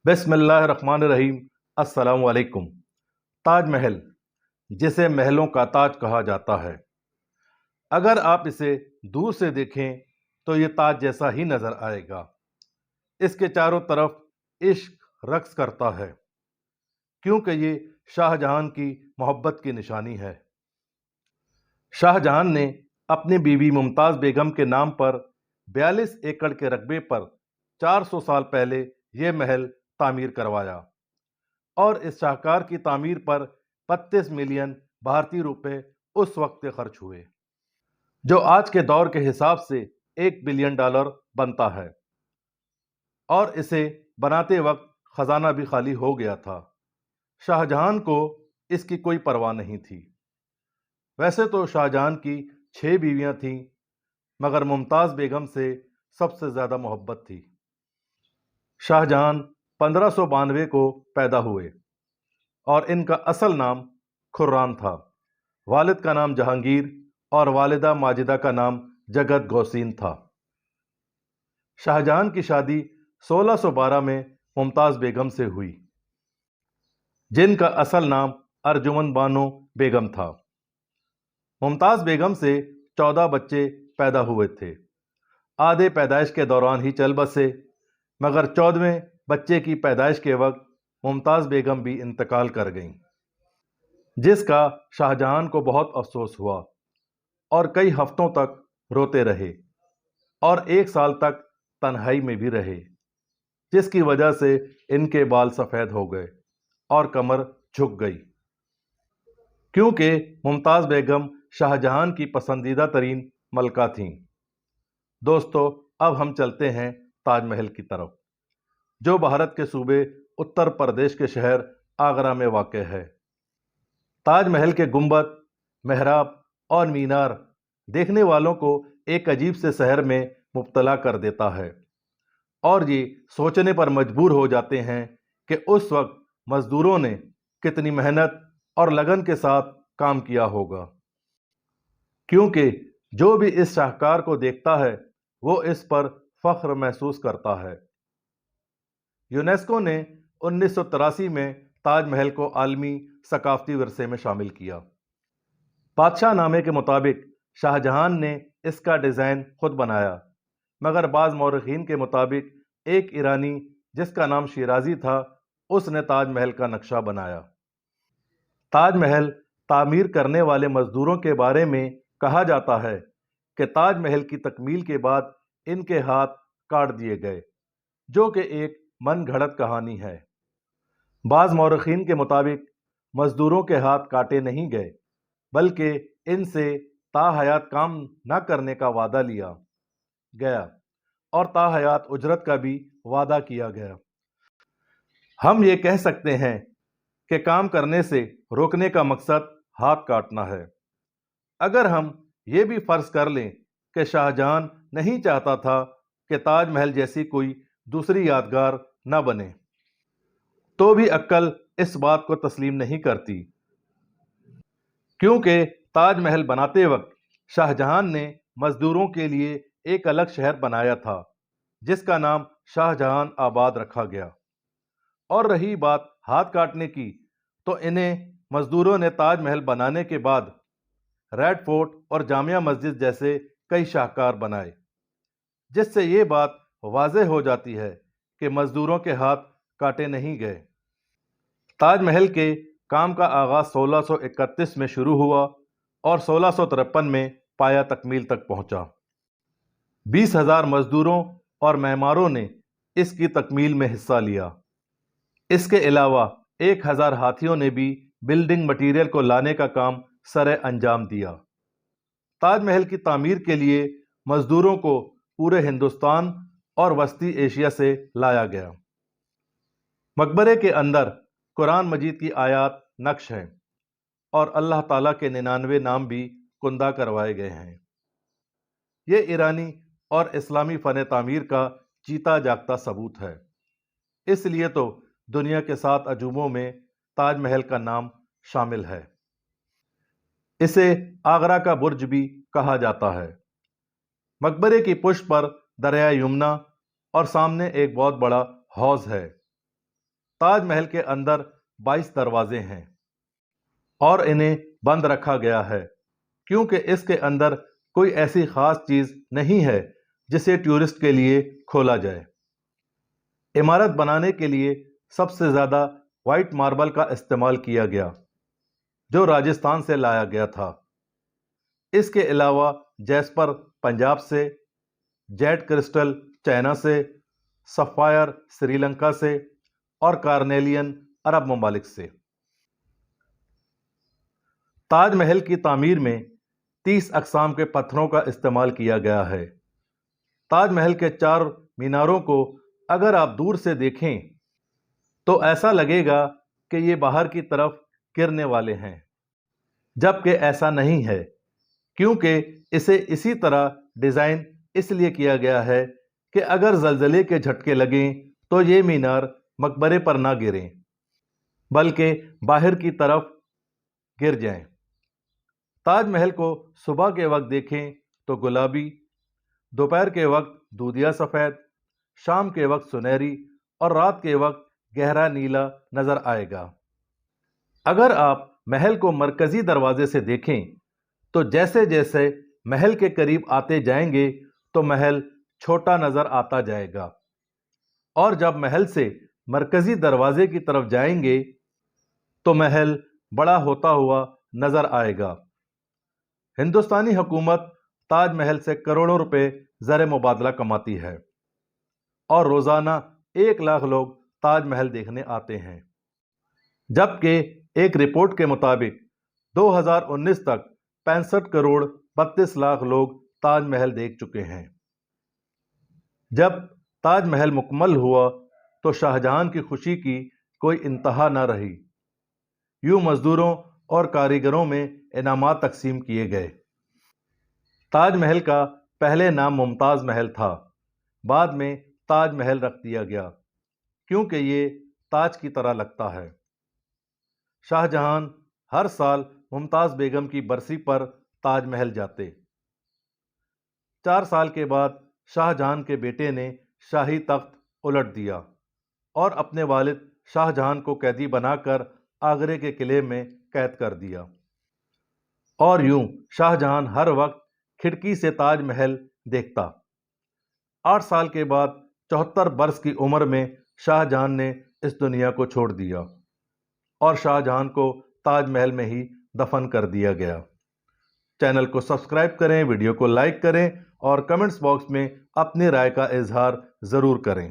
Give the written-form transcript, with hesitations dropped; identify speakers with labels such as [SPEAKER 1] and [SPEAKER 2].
[SPEAKER 1] بسم اللہ الرحمن الرحیم۔ السلام علیکم۔ تاج محل، جسے محلوں کا تاج کہا جاتا ہے، اگر آپ اسے دور سے دیکھیں تو یہ تاج جیسا ہی نظر آئے گا۔ اس کے چاروں طرف عشق رقص کرتا ہے، کیونکہ یہ شاہ جہان کی محبت کی نشانی ہے۔ شاہ جہان نے اپنی بیوی ممتاز بیگم کے نام پر 42 ایکڑ کے رقبے پر 400 سال پہلے یہ محل تعمیر کروایا، اور اس شاہکار کی تعمیر پر 32 ملین بھارتی روپے اس وقت خرچ ہوئے، جو آج کے دور کے حساب سے $1 بلین بنتا ہے، اور اسے بناتے وقت خزانہ بھی خالی ہو گیا تھا۔ شاہ جہان کو اس کی کوئی پرواہ نہیں تھی۔ ویسے تو شاہ جہان کی 6 بیویاں تھیں، مگر ممتاز بیگم سے سب سے زیادہ محبت تھی۔ شاہ جہان 1592 کو پیدا ہوئے، اور ان کا اصل نام خرام تھا۔ والد کا نام جہانگیر اور والدہ ماجدہ کا نام جگت گوسین تھا۔ شاہ جہان کی شادی 1612 میں ممتاز بیگم سے ہوئی، جن کا اصل نام ارجمن بانو بیگم تھا۔ ممتاز بیگم سے 14 بچے پیدا ہوئے تھے۔ آدھے پیدائش کے دوران ہی چل بسے، مگر 14ویں بچے کی پیدائش کے وقت ممتاز بیگم بھی انتقال کر گئیں، جس کا شاہ جہان کو بہت افسوس ہوا، اور کئی ہفتوں تک روتے رہے، اور 1 سال تک تنہائی میں بھی رہے، جس کی وجہ سے ان کے بال سفید ہو گئے اور کمر جھک گئی، کیونکہ ممتاز بیگم شاہ جہان کی پسندیدہ ترین ملکہ تھیں۔ دوستو، اب ہم چلتے ہیں تاج محل کی طرف، جو بھارت کے صوبے اتر پردیش کے شہر آگرہ میں واقع ہے۔ تاج محل کے گنبد، محراب اور مینار دیکھنے والوں کو ایک عجیب سے سحر میں مبتلا کر دیتا ہے، اور یہ سوچنے پر مجبور ہو جاتے ہیں کہ اس وقت مزدوروں نے کتنی محنت اور لگن کے ساتھ کام کیا ہوگا، کیونکہ جو بھی اس شاہکار کو دیکھتا ہے وہ اس پر فخر محسوس کرتا ہے۔ یونیسکو نے 1983 میں تاج محل کو عالمی ثقافتی ورثے میں شامل کیا۔ بادشاہ نامے کے مطابق شاہ جہان نے اس کا ڈیزائن خود بنایا، مگر بعض مورخین کے مطابق ایک ایرانی جس کا نام شیرازی تھا، اس نے تاج محل کا نقشہ بنایا۔ تاج محل تعمیر کرنے والے مزدوروں کے بارے میں کہا جاتا ہے کہ تاج محل کی تکمیل کے بعد ان کے ہاتھ کاٹ دیے گئے، جو کہ ایک من گھڑت کہانی ہے۔ بعض مورخین کے مطابق مزدوروں کے ہاتھ کاٹے نہیں گئے، بلکہ ان سے تا حیات کام نہ کرنے کا وعدہ لیا گیا، اور تا حیات اجرت کا بھی وعدہ کیا گیا۔ ہم یہ کہہ سکتے ہیں کہ کام کرنے سے روکنے کا مقصد ہاتھ کاٹنا ہے۔ اگر ہم یہ بھی فرض کر لیں کہ شاہ جہان نہیں چاہتا تھا کہ تاج محل جیسی کوئی دوسری یادگار نہ بنے، تو بھی عقل اس بات کو تسلیم نہیں کرتی، کیونکہ تاج محل بناتے وقت شاہ جہان نے مزدوروں کے لیے ایک الگ شہر بنایا تھا، جس کا نام شاہ جہان آباد رکھا گیا۔ اور رہی بات ہاتھ کاٹنے کی، تو انہیں مزدوروں نے تاج محل بنانے کے بعد ریڈ فورٹ اور جامع مسجد جیسے کئی شاہکار بنائے، جس سے یہ بات واضح ہو جاتی ہے کہ مزدوروں کے ہاتھ کاٹے نہیں گئے۔ تاج محل کے کام کا آغاز 1631 میں شروع ہوا اور 1653 میں پایہ تکمیل تک پہنچا۔ 20,000 مزدوروں اور معماروں نے اس کی تکمیل میں حصہ لیا۔ اس کے علاوہ 1,000 ہاتھیوں نے بھی بلڈنگ مٹیریل کو لانے کا کام سر انجام دیا۔ تاج محل کی تعمیر کے لیے مزدوروں کو پورے ہندوستان اور وسطی ایشیا سے لایا گیا۔ مقبرے کے اندر قرآن مجید کی آیات نقش ہیں، اور اللہ تعالیٰ کے 99 نام بھی کندہ کروائے گئے ہیں۔ یہ ایرانی اور اسلامی فن تعمیر کا جیتا جاگتا ثبوت ہے، اس لیے تو دنیا کے 7 عجوبوں میں تاج محل کا نام شامل ہے۔ اسے آگرہ کا برج بھی کہا جاتا ہے۔ مقبرے کی پشت پر دریائے یمنا اور سامنے ایک بہت بڑا حوض ہے۔ تاج محل کے اندر 22 دروازے ہیں اور انہیں بند رکھا گیا ہے کیونکہ اس کے اندر کوئی ایسی خاص چیز نہیں ہے جسے ٹورسٹ کے لیے کھولا جائے۔ عمارت بنانے کے لیے سب سے زیادہ وائٹ ماربل کا استعمال کیا گیا جو راجستھان سے لایا گیا تھا۔ اس کے علاوہ جیسپر پنجاب سے، جیڈ کرسٹل چائنا سے، سفائر سری لنکا سے اور کارنیلین عرب ممالک سے۔ تاج محل کی تعمیر میں 30 اقسام کے پتھروں کا استعمال کیا گیا ہے۔ تاج محل کے 4 میناروں کو اگر آپ دور سے دیکھیں تو ایسا لگے گا کہ یہ باہر کی طرف گرنے والے ہیں، جبکہ ایسا نہیں ہے کیونکہ اسے اسی طرح ڈیزائن اس لیے کیا گیا ہے کہ اگر زلزلے کے جھٹکے لگیں تو یہ مینار مقبرے پر نہ گریں بلکہ باہر کی طرف گر جائیں۔ تاج محل کو صبح کے وقت دیکھیں تو گلابی، دوپہر کے وقت دودھیا سفید، شام کے وقت سنہری اور رات کے وقت گہرا نیلا نظر آئے گا۔ اگر آپ محل کو مرکزی دروازے سے دیکھیں تو جیسے جیسے محل کے قریب آتے جائیں گے تو محل چھوٹا نظر آتا جائے گا، اور جب محل سے مرکزی دروازے کی طرف جائیں گے تو محل بڑا ہوتا ہوا نظر آئے گا۔ ہندوستانی حکومت تاج محل سے کروڑوں روپے زر مبادلہ کماتی ہے اور روزانہ 1 لاکھ لوگ تاج محل دیکھنے آتے ہیں، جبکہ ایک رپورٹ کے مطابق 2019 تک 65 کروڑ 32 لاکھ لوگ تاج محل دیکھ چکے ہیں۔ جب تاج محل مکمل ہوا تو شاہجہاں کی خوشی کی کوئی انتہا نہ رہی۔ یوں مزدوروں اور کاریگروں میں انعامات تقسیم کیے گئے۔ تاج محل کا پہلے نام ممتاز محل تھا، بعد میں تاج محل رکھ دیا گیا کیونکہ یہ تاج کی طرح لگتا ہے۔ شاہجہاں ہر سال ممتاز بیگم کی برسی پر تاج محل جاتے۔ 4 سال کے بعد شاہجہاں کے بیٹے نے شاہی تخت الٹ دیا اور اپنے والد شاہجہاں کو قیدی بنا کر آگرے کے قلعے میں قید کر دیا، اور یوں شاہجہاں ہر وقت کھڑکی سے تاج محل دیکھتا۔ 8 سال کے بعد 74 برس کی عمر میں شاہجہاں نے اس دنیا کو چھوڑ دیا اور شاہجہاں کو تاج محل میں ہی دفن کر دیا گیا۔ چینل کو سبسکرائب کریں، ویڈیو کو لائک کریں اور کمنٹس باکس میں اپنی رائے کا اظہار ضرور کریں۔